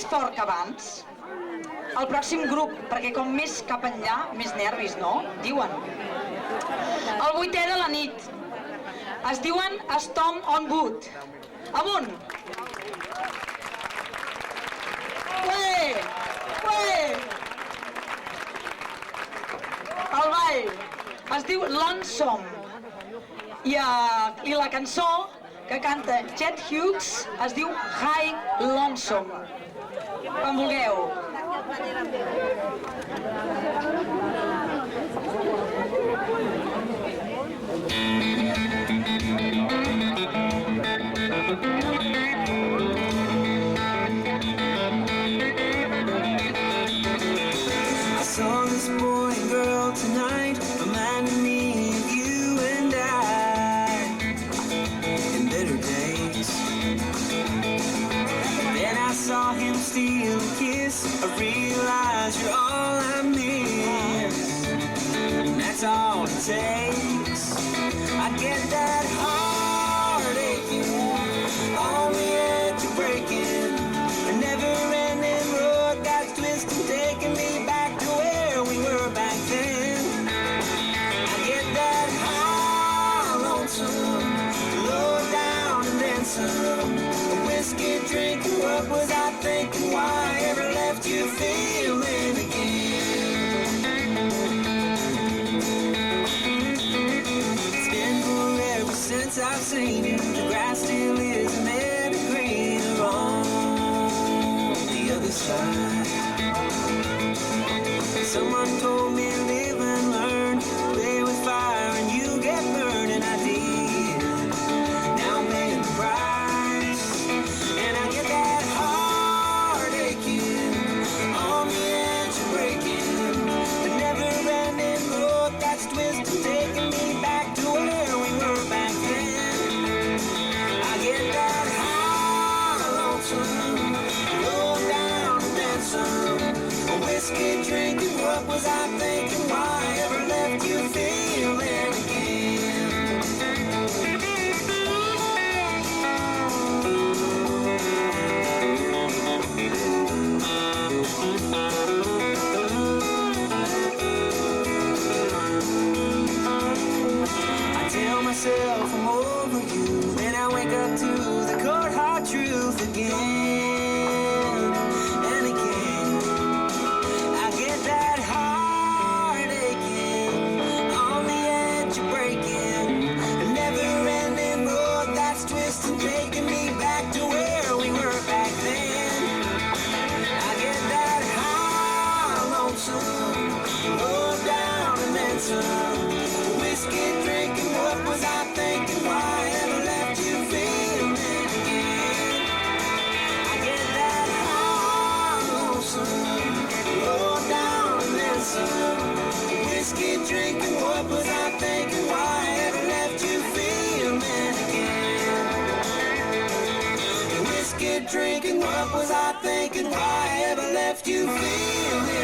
fort que abans? El pròxim grup, perquè com més cap enllà, més nervis, no? Diuen. El 8è de la nit. Es diuen Storm on Wood. Amunt! Ué! Ué! El ball es diu Lonesome. I la cançó que canta Chet Hughes es diu High Lonesome. Quan vulgueu. I saw this boy and girl tonight, reminding me of you and I in better days. Then I saw him steal a kiss, I realized you're all I miss, and that's all it takes. I get that heart aching, on the edge of breaking, a never-ending road got twisted, taking me back to where we were back then. I get that high, lonesome, low down and then some. A whiskey drinking, what was I thinking? Why ever left you feeling again? It's been forever since I've seen you. The grass still isn't there to greener on the other side. Someone told me live and learn, play with fire and you get burned, and I did. Now I'm paying the price, and I get that heart aching, on the edge of breaking, the never-ending road that's twisted, taking me back to where we were back then. I get that high, lonesome, low down and then some. A whiskey drinking, what was I thinking? Why ever left you feeling again? I tell myself I'm over you, then I wake up to the cold hard truth again and again. I get that heart aching, on the edge of breaking, a never-ending road that's twisting, taking me back to where we were back then. I get that high, lonesome, low down and then some. Whiskey drinking, what was I thinking? Why ever left you feeling again? I get that high, lonesome, low down and then some. Whiskey drinking, what was I thinking? Why ever left you feeling again? Whiskey drinking, what was I thinking? Why ever left you feeling